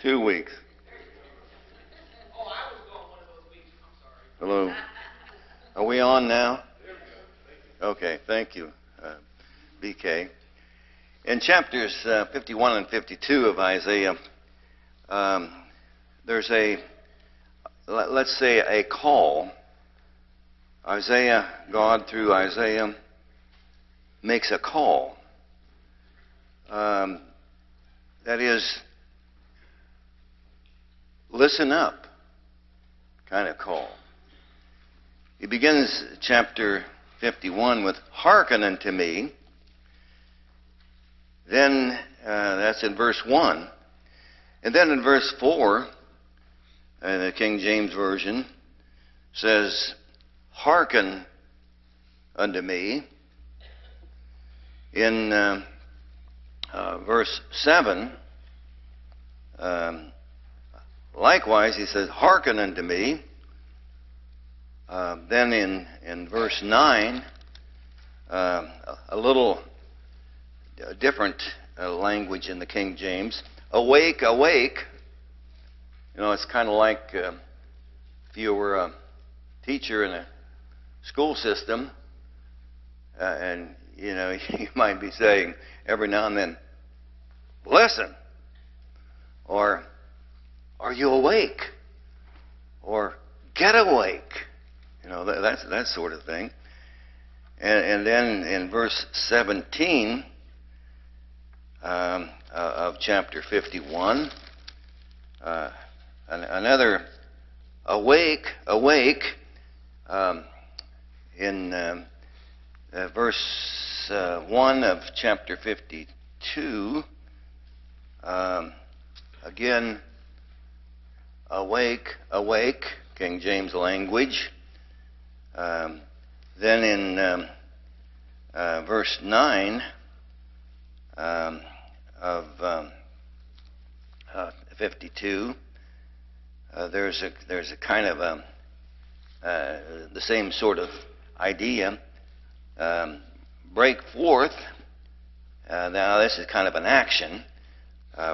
2 weeks. Oh, I was gone one of those weeks. I'm sorry. Hello. Are we on now? Okay, thank you, BK. In chapters 51 and 52 of Isaiah, there's let's say a call. God through Isaiah makes a call. That is, listen up kind of call. He begins chapter 51 with, hearken unto me. Then, that's in verse 1. And then in verse 4, the King James Version says, hearken unto me. In verse 7, likewise, he says, hearken unto me. Then in verse 9, a little different language in the King James. Awake, awake. You know, it's kind of like if you were a teacher in a school system, and, you know, you might be saying every now and then, listen, or are you awake? Or get awake. You know, that sort of thing. And then in verse 17 of chapter 51, another awake, awake, in verse 1 of chapter 52, again, awake, awake, King James language. Then in verse 9 of 52, there's a kind of the same sort of idea. Break forth. Now this is kind of an action.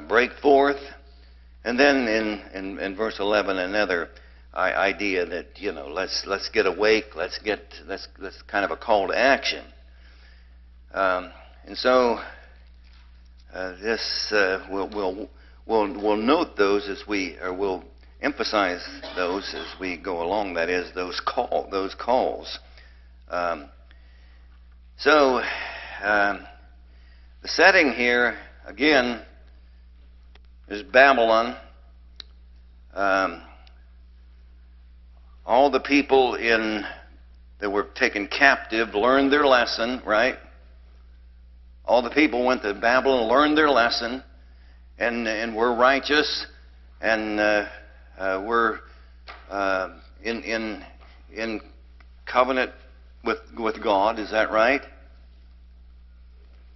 Break forth. And then in verse 11, another idea that, you know, let's get awake. Let's kind of a call to action. And so this we'll note those as we'll emphasize those as we go along. That is, those calls. So the setting here again is Babylon. All the people that were taken captive learned their lesson, right? All the people went to Babylon, learned their lesson, and were righteous, and were in covenant with God. Is that right?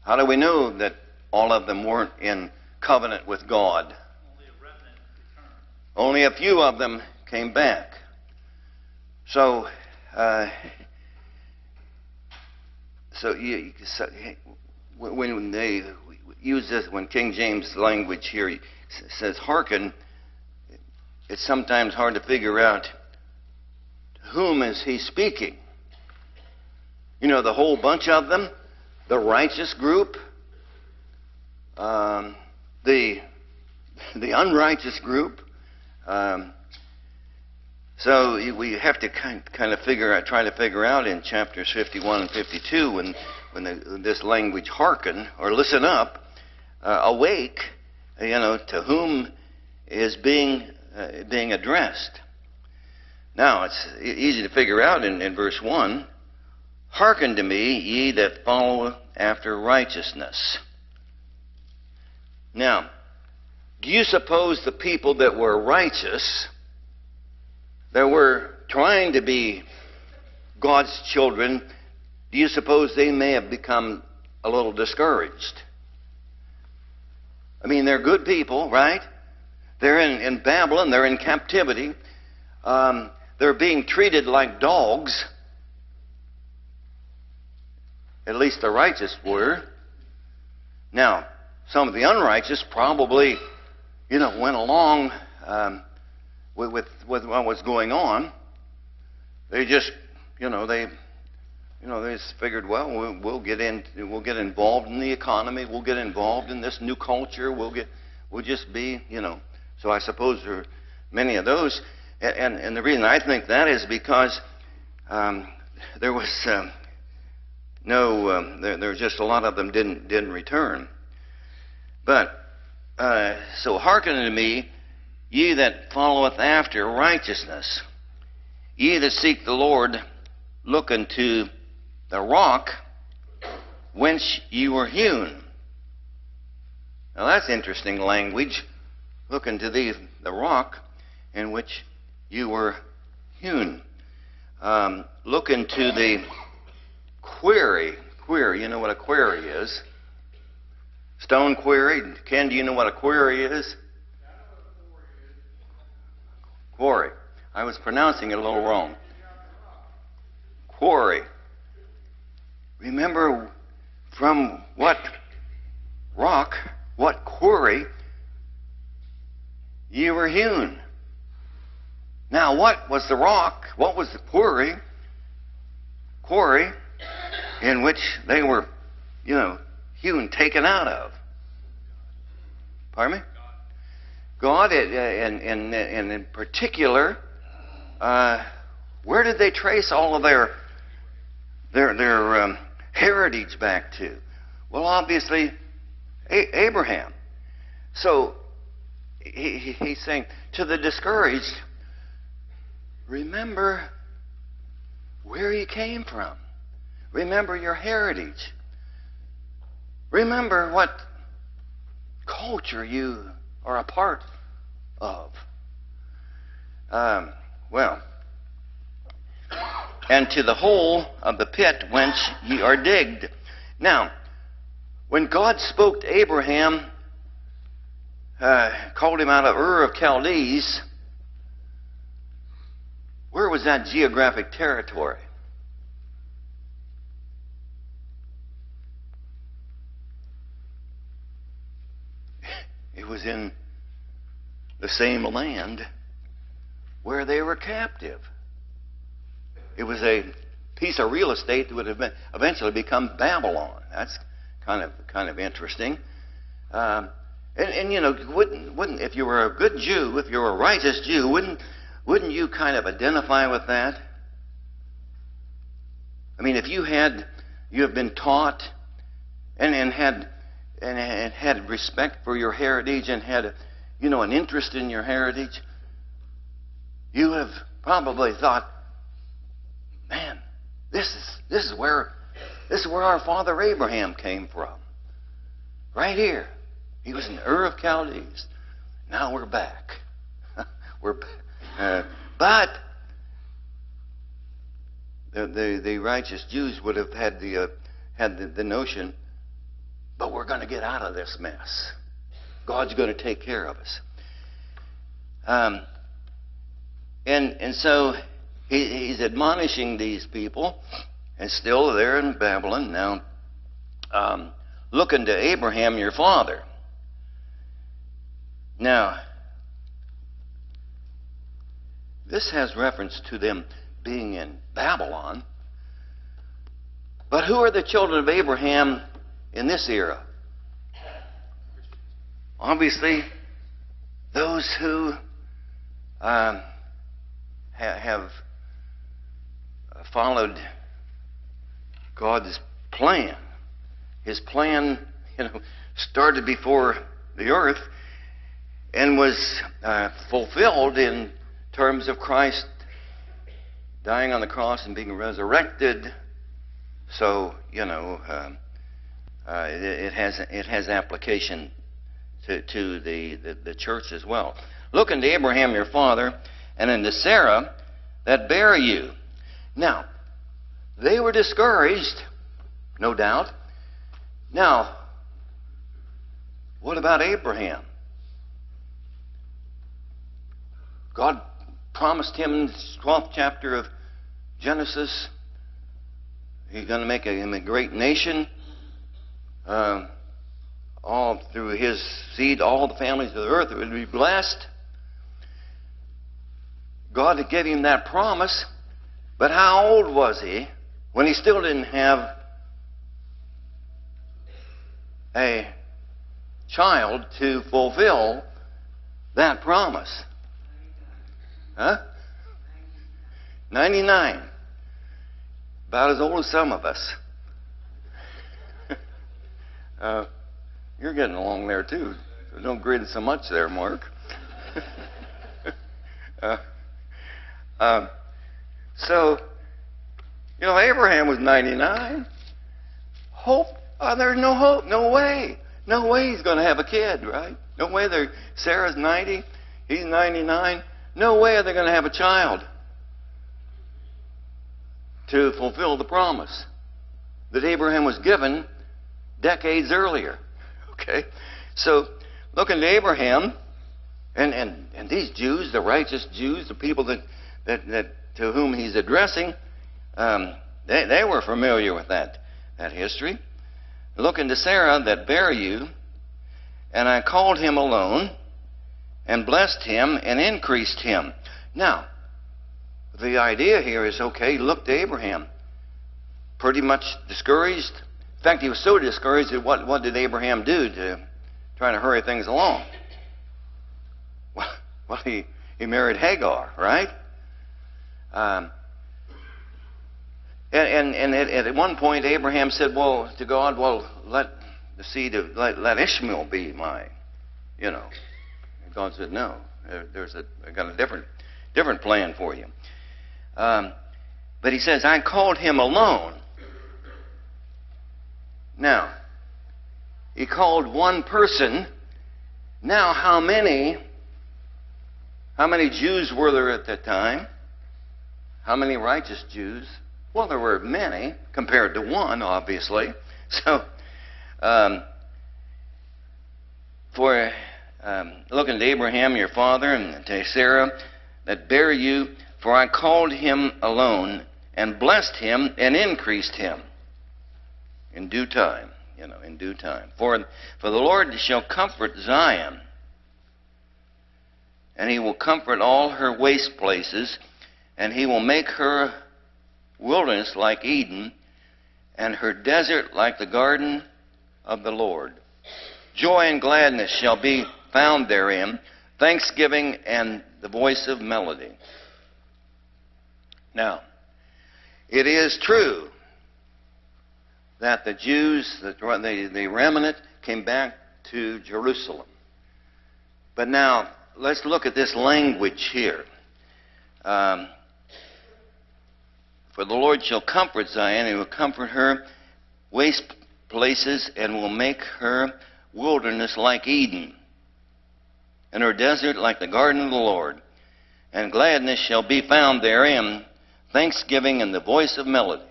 How do we know that all of them weren't in covenant with God? Only a remnant returned. Only a few of them came back. So when they use this, when King James language here says hearken, it's sometimes hard to figure out to whom is he speaking. You know, the whole bunch of them, the righteous group, the unrighteous group. So we have to kind of try to figure out in chapters 51 and 52 when this language hearken or listen up, awake, you know, to whom is being addressed. Now it's easy to figure out in verse 1. Hearken to me, ye that follow after righteousness. Now, do you suppose the people that were righteous, that were trying to be God's children, do you suppose they may have become a little discouraged? I mean, they're good people, right? They're in Babylon, they're in captivity. They're being treated like dogs. At least the righteous were. Now, some of the unrighteous probably went along with what was going on. They just, they just figured, well, we'll get involved in the economy. We'll get involved in this new culture. We'll just be, So I suppose there are many of those, and the reason I think that is because there was there were just a lot of them didn't return. But so hearken unto me, ye that followeth after righteousness, ye that seek the Lord, look unto the rock whence ye were hewn. Now that's interesting language. Look unto the rock in which you were hewn. Look into the quarry. You know what a quarry is? Stone quarry. Ken, do you know what a quarry is? Quarry. I was pronouncing it a little wrong. Quarry. Remember from what rock, what quarry ye were hewn. Now, what was the rock? What was the quarry? Quarry in which they were, hewn, taken out of. Pardon me? God, and in particular, where did they trace all of their heritage back to? Well, obviously, Abraham. So he's saying to the discouraged, remember where you came from. Remember your heritage. Remember what culture you are a part of. And to the hole of the pit whence ye are digged. Now, when God spoke to Abraham, called him out of Ur of Chaldees, where was that geographic territory? It was in the same land where they were captive. It was a piece of real estate that would have eventually become Babylon. That's kind of interesting. And wouldn't if you were a good Jew, if you were a righteous Jew, wouldn't you kind of identify with that? I mean, if you have been taught and had respect for your heritage and had an interest in your heritage, you have probably thought, man, this is where our father Abraham came from. Right here. He was in Ur of Chaldees. Now we're back. But the righteous Jews would have had the notion, but we're going to get out of this mess. God's going to take care of us. And so he's admonishing these people, and still they're in Babylon. Now, look unto Abraham your father. Now, this has reference to them being in Babylon. But who are the children of Abraham in this era? Obviously, those who have followed God's plan. His plan, started before the earth and was fulfilled in terms of Christ dying on the cross and being resurrected. So, it has application to the church as well. Look unto Abraham your father, and unto Sarah that bare you. Now, they were discouraged, no doubt. Now, what about Abraham? God promised him in the 12th chapter of Genesis, He's going to make him a great nation. all through his seed, all the families of the earth would be blessed. God had given him that promise, but how old was he when he still didn't have a child to fulfill that promise? Huh? 99. About as old as some of us. You're getting along there too. So don't grin so much there, Mark. So, Abraham was 99. Hope? There's no hope. No way. No way he's going to have a kid, right? No way. Sarah's 90. He's 99. No way are they going to have a child to fulfill the promise that Abraham was given decades earlier. Okay? So, looking to Abraham, and these Jews, the righteous Jews, the people that to whom he's addressing, they were familiar with that history. Looking to Sarah that bare you, and I called him alone, and blessed him, and increased him. Now, the idea here is, okay, look to Abraham. Pretty much discouraged. In fact, he was so discouraged that what did Abraham do to try to hurry things along? Well, he married Hagar, right? And at one point, Abraham said, to God, let the seed of let Ishmael be mine. And God said, no. I got a different plan for you. But he says, I called him alone. Now, he called one person. Now, how many Jews were there at that time? How many righteous Jews? Well, there were many compared to one, obviously. So, looking to Abraham, your father, and to Sarah that bare you, for I called him alone, and blessed him, and increased him in due time. In due time. For the Lord shall comfort Zion, and he will comfort all her waste places, and he will make her wilderness like Eden, and her desert like the garden of the Lord. Joy and gladness shall be found therein, thanksgiving and the voice of melody. Now, it is true that the Jews, the remnant, came back to Jerusalem. But now, let's look at this language here. For the Lord shall comfort Zion, and will comfort her waste places, and will make her wilderness like Eden, and her desert like the garden of the Lord. And gladness shall be found therein, thanksgiving and the voice of melody.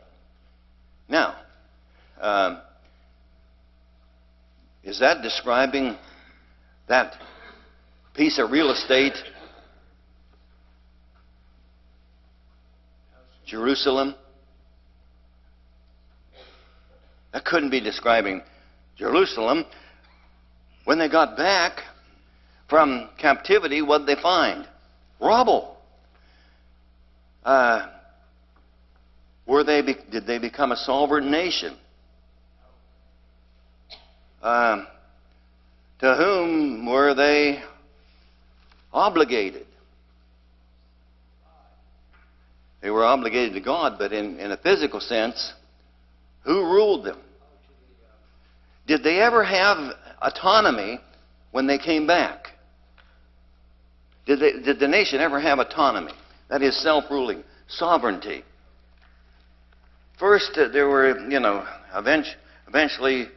Now, is that describing that piece of real estate, Jerusalem? That couldn't be describing Jerusalem. When they got back from captivity, what did they find? Rubble. Did they become a sovereign nation? To whom were they obligated? They were obligated to God, but in a physical sense, who ruled them? Did they ever have autonomy when they came back? Did the nation ever have autonomy? That is self-ruling, sovereignty. First, there were, eventually,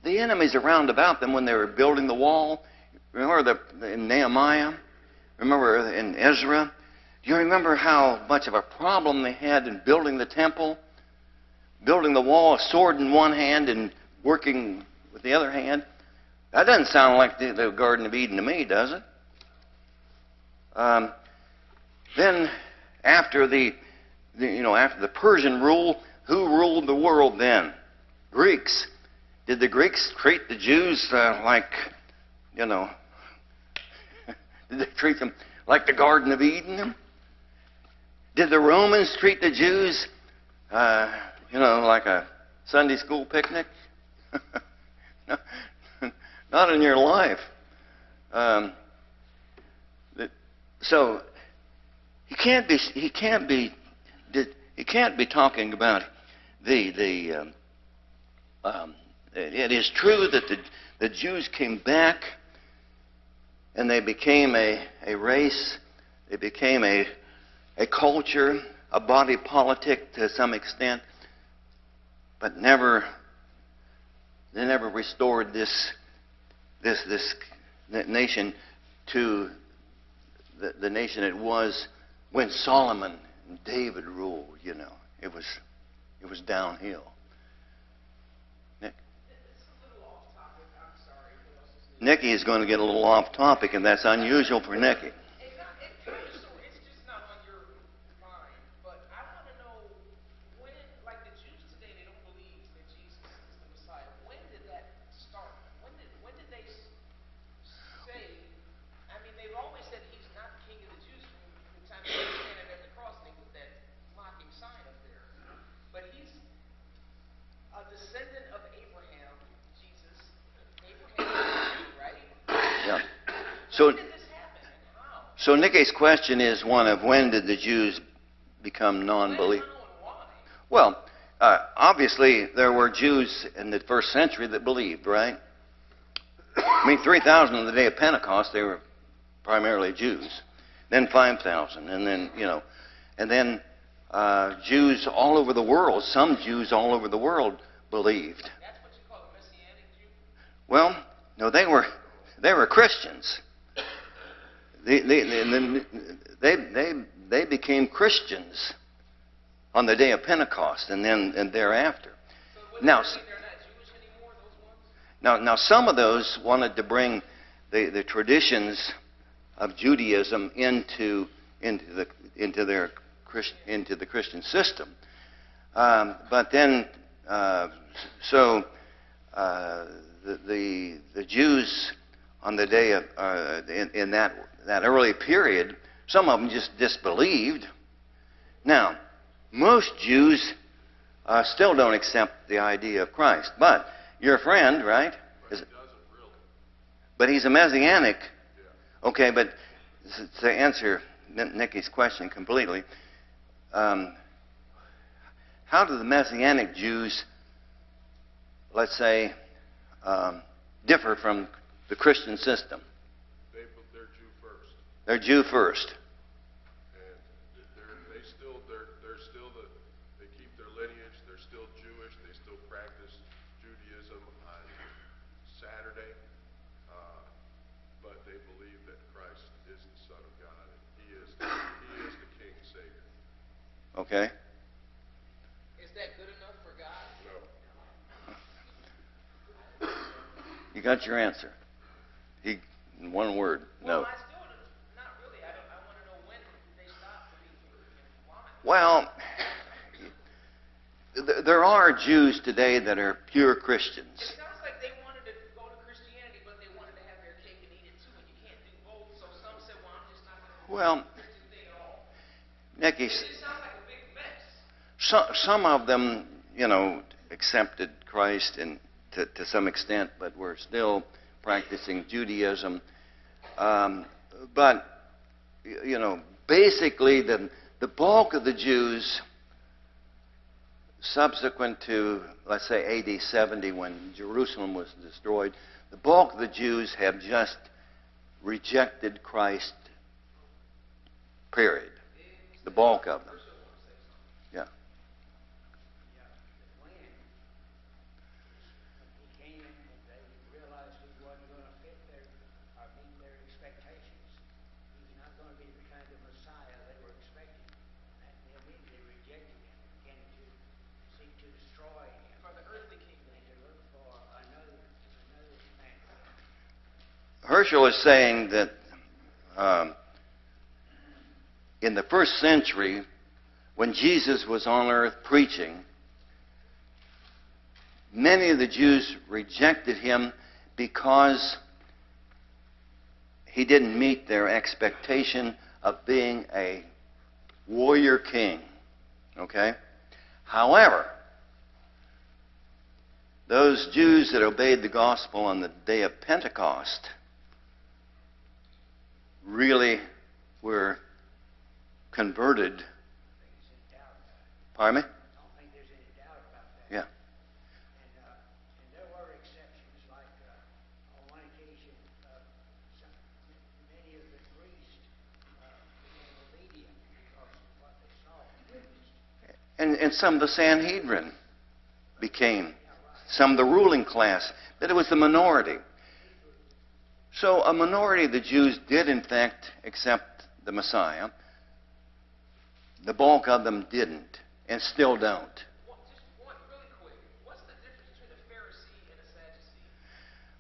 the enemies around about them when they were building the wall. Remember in Nehemiah? Remember in Ezra? Do you remember how much of a problem they had in building the temple? Building the wall, a sword in one hand and working with the other hand? That doesn't sound like the Garden of Eden to me, does it? Then, after the Persian rule, who ruled the world then? Greeks. Did the Greeks treat the Jews like, you know, did they treat them like the Garden of Eden? Did the Romans treat the Jews, like a Sunday school picnic? No, not in your life. So he can't be talking about the. It is true that the Jews came back and they became a race. They became a culture, a body politic to some extent, but they never restored this nation to the nation it was when Solomon and David ruled. You know, it was downhill. Nick? Nicky is going to get a little off topic, and that's unusual for Nicky. So Nicky's question is one of when did the Jews become non-believers? Well, obviously there were Jews in the first century that believed, right? I mean, 3,000 on the day of Pentecost, they were primarily Jews. Then 5,000, and then Jews all over the world. Some Jews all over the world believed. That's what you call a Messianic Jew? Well, no, they were Christians. They became Christians on the day of Pentecost and thereafter. So now, they're not Jewish anymore, those ones? Now some of those wanted to bring the traditions of Judaism into the Christian system, but then the Jews on the day of in that early period, some of them just disbelieved. Now, most Jews still don't accept the idea of Christ. But your friend, right? But he doesn't really. But he's a Messianic. Yeah. Okay, but to answer Nicky's question completely, how do the Messianic Jews, let's say, differ from the Christian system? They're Jew first. They're Jew first. And they keep their lineage. They're still Jewish. They still practice Judaism on Saturday. But they believe that Christ is the Son of God. And He is the King Savior. Okay. Is that good enough for God? No. You got your answer. In one word, no. Well, I still not really. I want to know when they stopped believing and why. Well, there are Jews today that are pure Christians. It sounds like they wanted to go to Christianity, but they wanted to have their cake and eat it too, and you can't do both. So some said, well, I'm just not going to do the Christian thing at all. Nicky, It sounds like a big mess. some of them, accepted Christ to some extent, but were still practicing Judaism. But basically the bulk of the Jews subsequent to, let's say, AD 70, when Jerusalem was destroyed, the bulk of the Jews have just rejected Christ, period. The bulk of them. Yeah. Herschel is saying that in the first century, when Jesus was on earth preaching, many of the Jews rejected him because he didn't meet their expectation of being a warrior king. Okay? However, those Jews that obeyed the gospel on the day of Pentecost really were converted. Pardon me? I don't think there's any doubt about that. Yeah. And there were exceptions, like on one occasion, many of the priests became obedient because of what they saw and witnessed. And some of the Sanhedrin became, some of the ruling class, but it was the minority. So a minority of the Jews did in fact accept the Messiah. The bulk of them didn't, and still don't. Just one, really quick. What's the difference between a Pharisee and a Sadducee?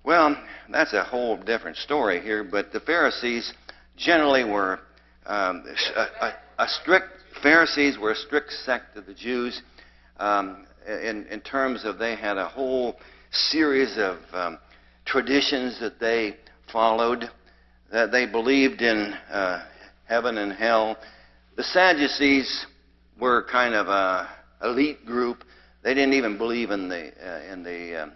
Well, that's a whole different story here, but the Pharisees generally were Pharisees were a strict sect of the Jews in terms of they had a whole series of traditions that they followed, that they believed in heaven and hell. The Sadducees were kind of a elite group. They didn't even believe in the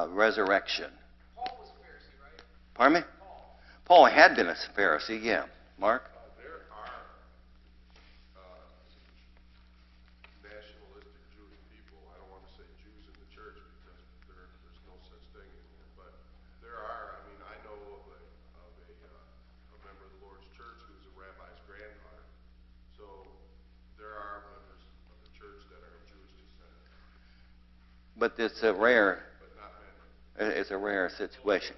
resurrection. Paul was a Pharisee, right? Pardon me? Paul had been a Pharisee, yeah. Mark? There are nationalistic Jewish people. I don't want to say Jews in the church because there's no such thing anymore. But there are. I mean, I know of a member of the Lord's church who's a rabbi's granddaughter. So there are members of the church that are of Jewish descent. But it's a rare, But not many. it's a rare situation.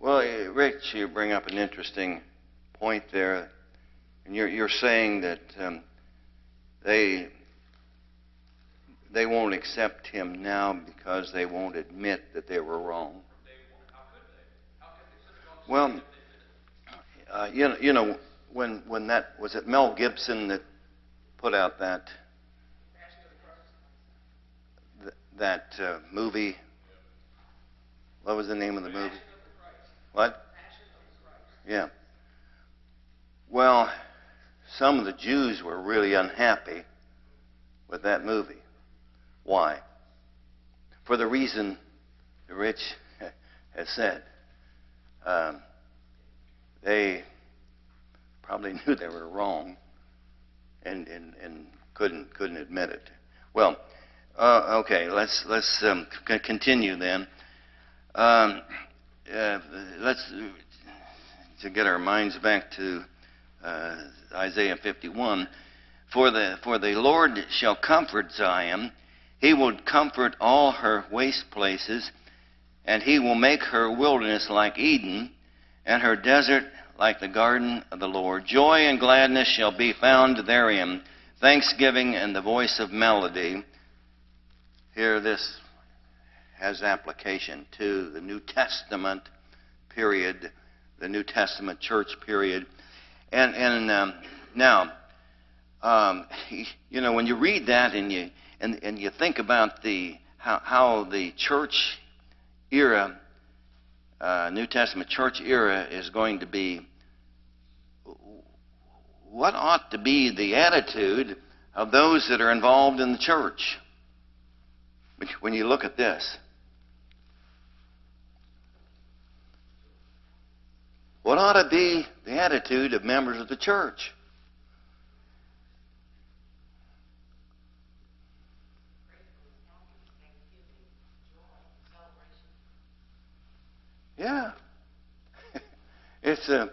Well, Rich, you bring up an interesting point there, and you're saying that they won't accept him now because they won't admit that they were wrong. Well, you know when that was it Mel Gibson that put out that movie. What was the name of the movie? What? Yeah. Well, some of the Jews were really unhappy with that movie. Why? For the reason Rich has said. They probably knew they were wrong and couldn't admit it. Well, okay, let's continue then. Let's to get our minds back to Isaiah 51. For the Lord shall comfort Zion; he will comfort all her waste places, and he will make her wilderness like Eden, and her desert like the garden of the Lord. Joy and gladness shall be found therein, thanksgiving and the voice of melody. Here this has application to the New Testament period, the New Testament church period. And now, you know, when you read that and you think about how the church era, New Testament church era is going to be, what ought to be the attitude of those that are involved in the church? When you look at this, what ought to be the attitude of members of the church? Yeah. It's not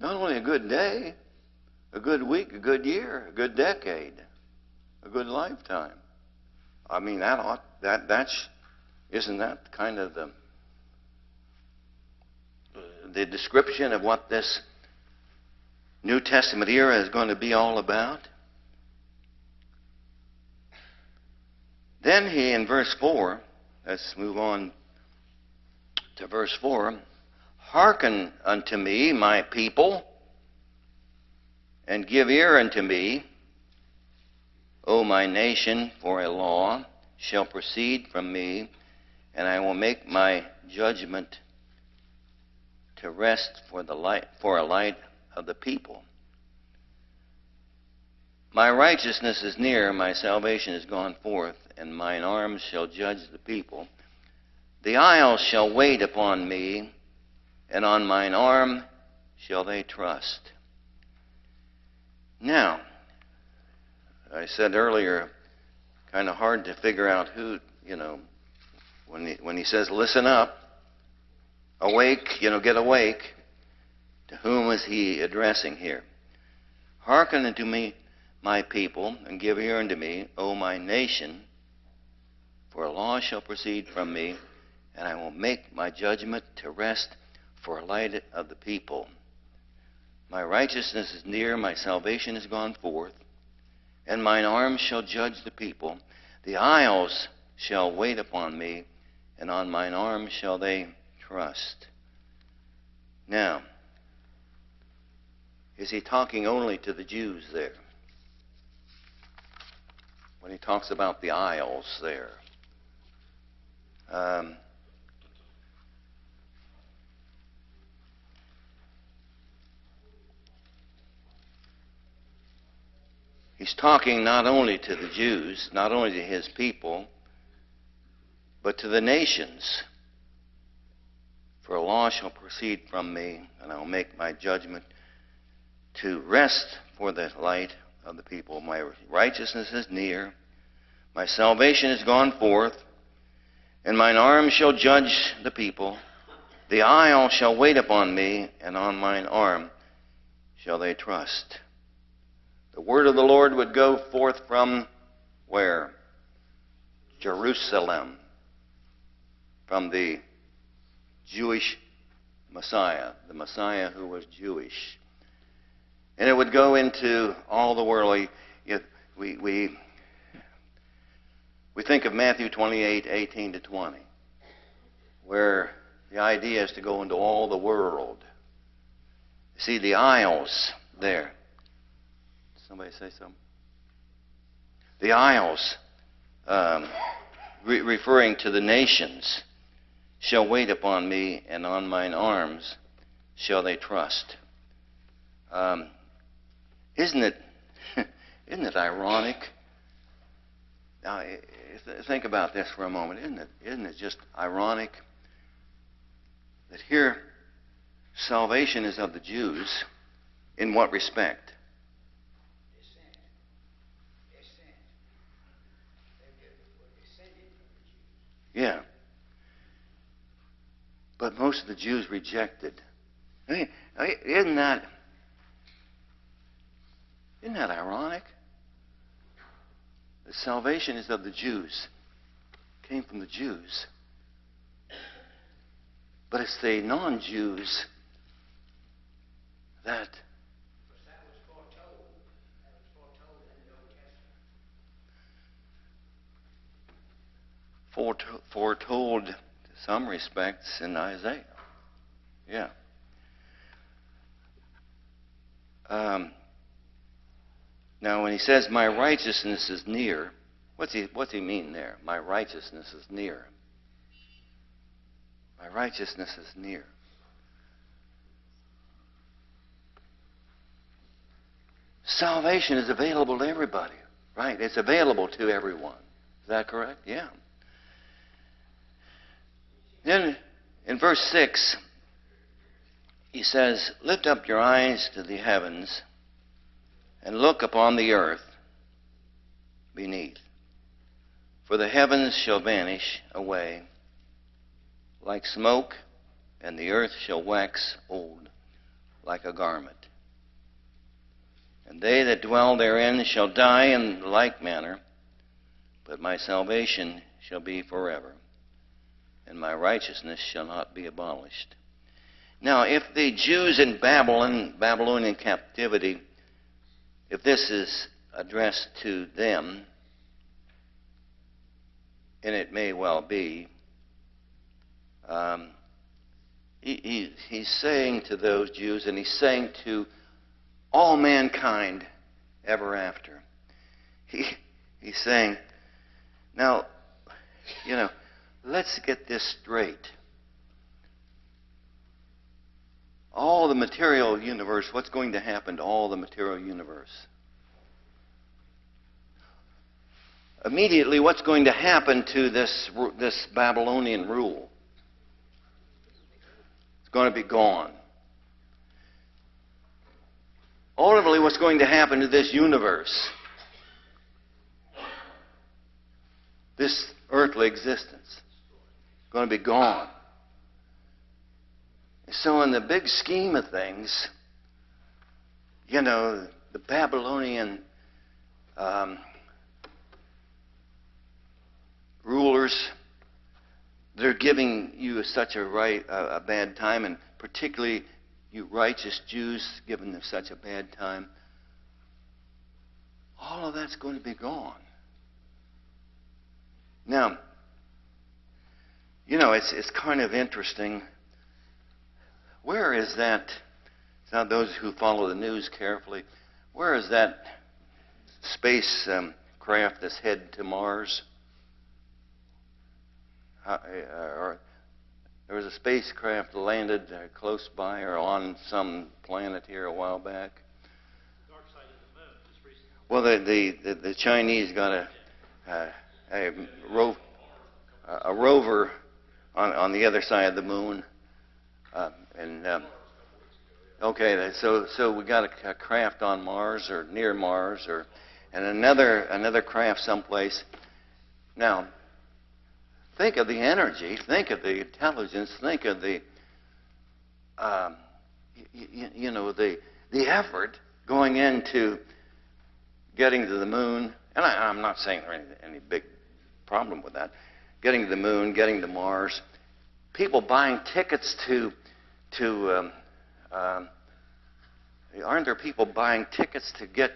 only a good day, a good week, a good year, a good decade, a good lifetime. I mean, isn't that kind of the description of what this New Testament era is going to be all about. Then he, in verse 4, let's move on to verse 4, hearken unto me, my people, and give ear unto me, O my nation, for a law shall proceed from me, and I will make my judgment to rest for a light of the people. My righteousness is near, my salvation is gone forth, and mine arm shall judge the people. The isles shall wait upon me, and on mine arm shall they trust. Now, I said earlier, kind of hard to figure out who, when he says, listen up, awake, get awake, to whom is he addressing here? Hearken unto me, my people, and give ear unto me, O my nation, for a law shall proceed from me, and I will make my judgment to rest for a light of the people. My righteousness is near, my salvation is gone forth, and mine arm shall judge the people. The isles shall wait upon me, and on mine arm shall they trust. Now, is he talking only to the Jews there? When he talks about the isles there. He's talking not only to the Jews, not only to his people, but to the nations. For a law shall proceed from me, and I will make my judgment to rest for the light of the people. My righteousness is near, my salvation is gone forth, and mine arm shall judge the people. The isle shall wait upon me, and on mine arm shall they trust. The word of the Lord would go forth from where? Jerusalem. From the Jewish Messiah, the Messiah who was Jewish. And it would go into all the world. We think of Matthew 28:18-20, where the idea is to go into all the world. You see the isles there. Somebody say something? The isles, referring to the nations, shall wait upon me, and on mine arms shall they trust. Isn't it ironic? Now, think about this for a moment. Isn't it just ironic that here salvation is of the Jews? In what respect? Yeah. But most of the Jews rejected. Isn't that ironic? The salvation is of the Jews. Came from the Jews. But it's the non-Jews that foretold to some respects in Isaiah. Yeah. Now, when he says, my righteousness is near, what's he mean there? My righteousness is near. My righteousness is near. Salvation is available to everybody, right? It's available to everyone. Is that correct? Yeah. Then, in verse 6, he says, lift up your eyes to the heavens and look upon the earth beneath. For the heavens shall vanish away like smoke, and the earth shall wax old like a garment. And they that dwell therein shall die in like manner, but my salvation shall be forever, and my righteousness shall not be abolished. Now, if the Jews in Babylonian captivity, if this is addressed to them, and it may well be, he's saying to those Jews, and he's saying to all mankind ever after. He's saying, now, let's get this straight. All the material universe, what's going to happen to all the material universe? Immediately, what's going to happen to this Babylonian rule? It's going to be gone. Ultimately, what's going to happen to this universe? This earthly existence is going to be gone. So in the big scheme of things, the Babylonian rulers, they're giving you such a bad time, and particularly you righteous Jews giving them such a bad time. All of that's going to be gone. Now, it's kind of interesting. Where is that? Now, those who follow the news carefully, where is that space craft that's headed to Mars? There was a spacecraft that landed close by or on some planet here a while back. Dark side of the moon, just recently. Well, the Chinese got a rover on the other side of the moon. Okay, so we got a craft on Mars or near Mars, and another craft someplace. Now, think of the energy, think of the intelligence, think of the the effort going into getting to the moon. And I'm not saying there's any big problem with that. Getting to the moon, getting to Mars. People buying tickets aren't there people buying tickets to get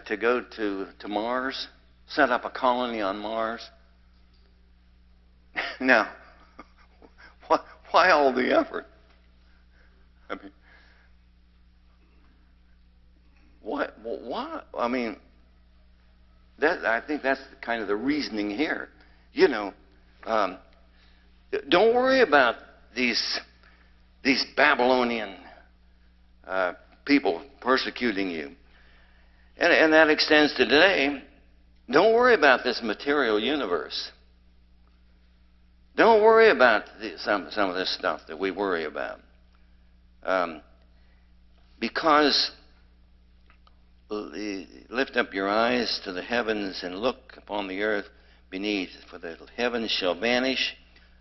to go to Mars, set up a colony on Mars? Now, why all the effort? I mean, what? I mean, I think that's kind of the reasoning here. Don't worry about these Babylonian people persecuting you. And that extends to today. Don't worry about this material universe. Don't worry about some of this stuff that we worry about. Because lift up your eyes to the heavens and look upon the earth beneath, for the heavens shall vanish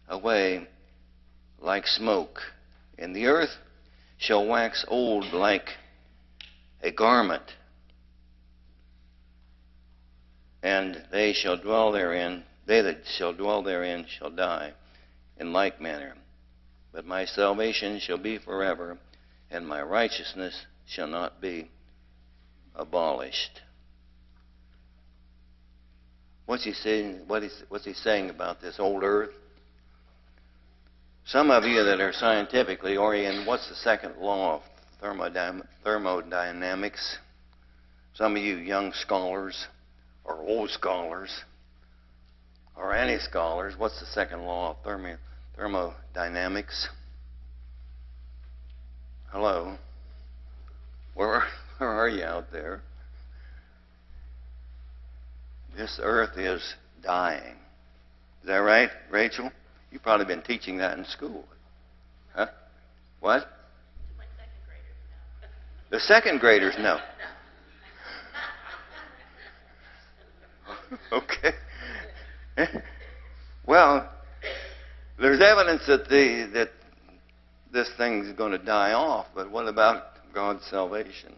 away like smoke, and the earth shall wax old like a garment, and they that shall dwell therein shall die in like manner. But my salvation shall be forever, and my righteousness shall not be abolished. What's he saying? What's he saying about this old earth? Some of you that are scientifically oriented, what's the second law of thermodynamics? Some of you young scholars, or old scholars, or any scholars, what's the second law of thermodynamics? Hello? Where are you out there? This earth is dying. Is that right, Rachel? You've probably been teaching that in school. Huh? What? My second graders know. The second graders know. Okay. Well, there's evidence that this thing is going to die off, but what about God's salvation?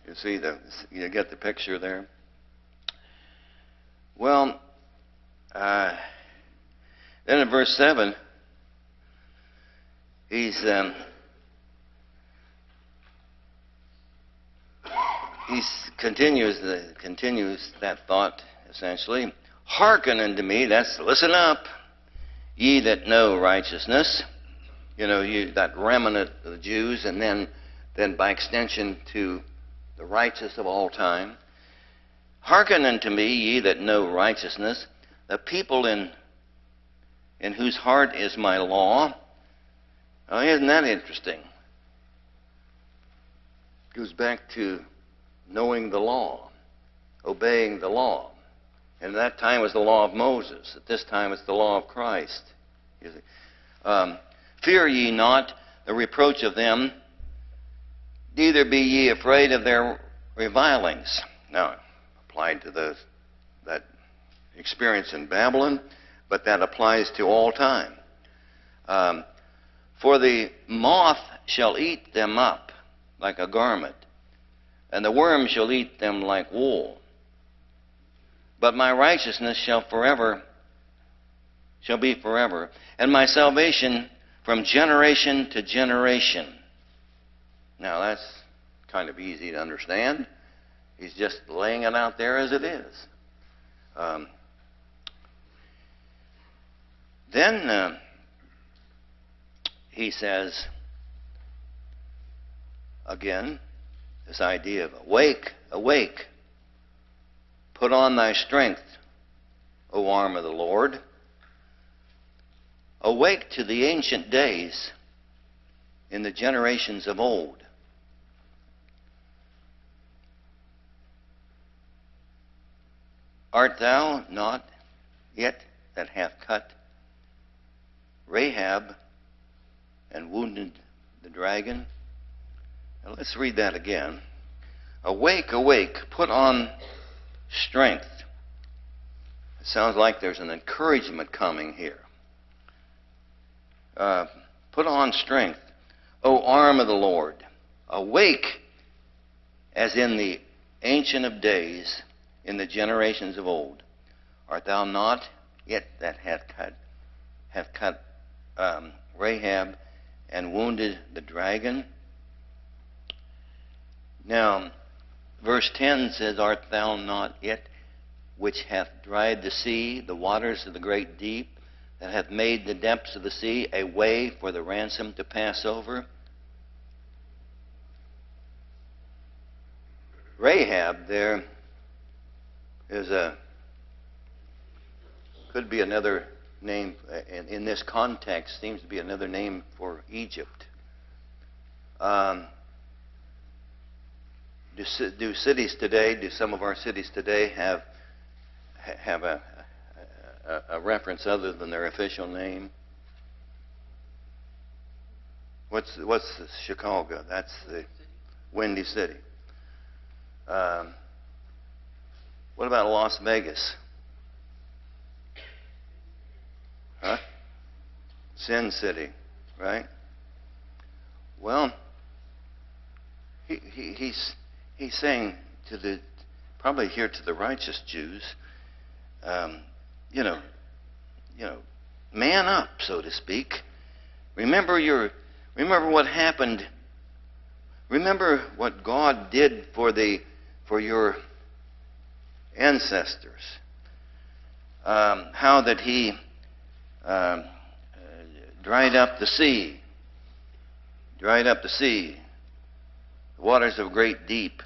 You see, you get the picture there? Well, then in verse 7, He's continues that thought essentially. Hearken unto me. That's listen up, ye that know righteousness. You know, that remnant of the Jews, and then by extension to the righteous of all time. Hearken unto me, ye that know righteousness, the people in whose heart is my law. Oh, isn't that interesting? Goes back to knowing the law, obeying the law. And at that time it was the law of Moses. At this time it's the law of Christ. You see. Fear ye not the reproach of them, neither be ye afraid of their revilings. Now, applied to that experience in Babylon, but that applies to all time. For the moth shall eat them up like a garment, and the worm shall eat them like wool. But my righteousness shall be forever, and my salvation from generation to generation. Now that's kind of easy to understand. He's just laying it out there as it is. Then he says, again, this idea of awake, awake. Put on thy strength, O arm of the Lord. Awake to the ancient days in the generations of old. Art thou not yet that hath cut Rahab and wounded the dragon? Now let's read that again. Awake, awake, put on strength. It sounds like there's an encouragement coming here. Put on strength, O arm of the Lord. Awake as in the ancient of days, in the generations of old. Art thou not yet that hath cut Rahab and wounded the dragon? Now, verse 10 says, Art thou not yet which hath dried the sea, the waters of the great deep, that hath made the depths of the sea a way for the ransom to pass over? Rahab there could be another name, in this context, seems to be another name for Egypt. Do cities today, do some of our cities today have a reference other than their official name? What's Chicago? That's the Windy City. What about Las Vegas? Huh? Sin City, right? Well, he's saying probably here to the righteous Jews, man up, so to speak. Remember what happened. Remember what God did for your ancestors. How that He dried up the sea, the waters of great deep,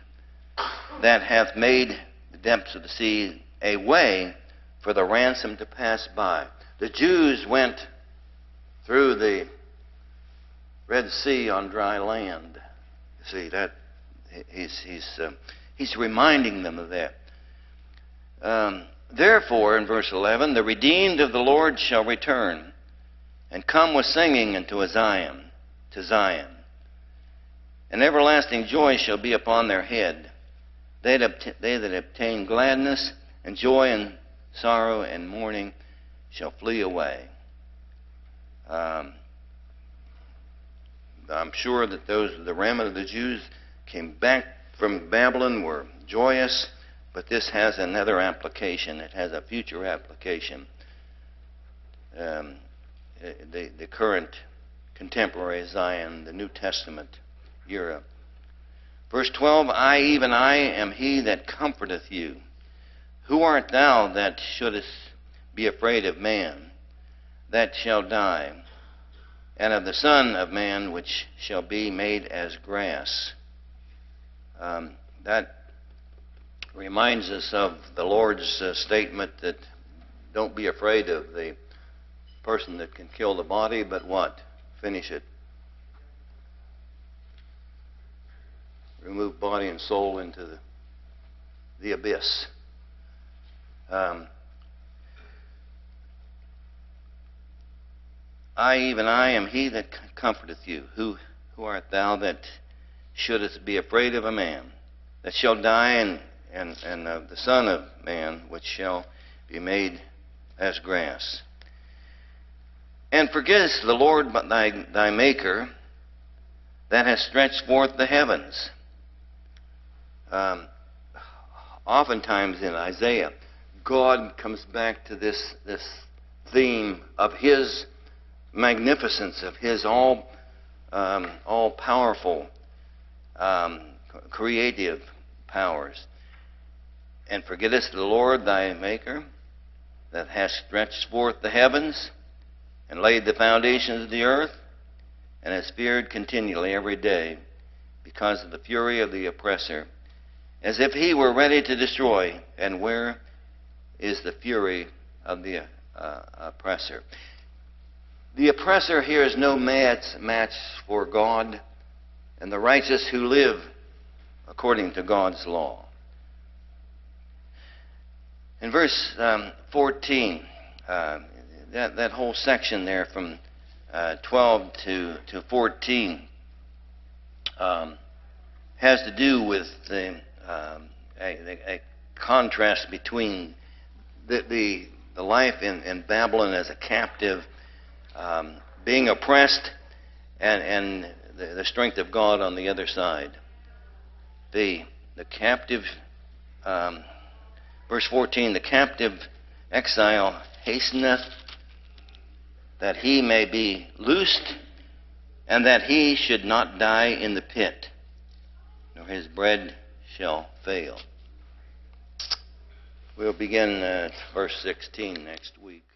that hath made the depths of the sea a way for the ransom to pass by. The Jews went through the Red Sea on dry land. See that he's reminding them of that. Therefore, in verse 11, the redeemed of the Lord shall return, and come with singing unto Zion, and everlasting joy shall be upon their head. They that obtain gladness and joy and sorrow and mourning shall flee away. I'm sure that the remnant of the Jews came back from Babylon, were joyous, but this has another application. It has a future application. The current contemporary Zion, the New Testament era. Verse 12, I, even I, am he that comforteth you. Who art thou that shouldest be afraid of man, that shall die, and of the Son of Man, which shall be made as grass? That reminds us of the Lord's statement that don't be afraid of the person that can kill the body, but what? Finish it. Remove body and soul into the abyss. I, even I, am he that comforteth you. Who art thou that shouldest be afraid of a man that shall die, and of the Son of Man, which shall be made as grass? And forgettest the Lord thy Maker, that has stretched forth the heavens. Oftentimes in Isaiah, God comes back to this theme of His magnificence, of His all-powerful creative powers. And forgettest the Lord thy Maker, that hath stretched forth the heavens, and laid the foundations of the earth, and has feared continually every day, because of the fury of the oppressor, as if he were ready to destroy. And where is the fury of the oppressor? The oppressor here is no match for God and the righteous who live according to God's law. In verse 14, that whole section there from 12 to 14 has to do with a contrast between the life in Babylon as a captive, being oppressed, and the strength of God on the other side. The captive, verse 14, the captive exile hasteneth that he may be loosed, and that he should not die in the pit, nor his bread shall fail. We'll begin verse 16 next week.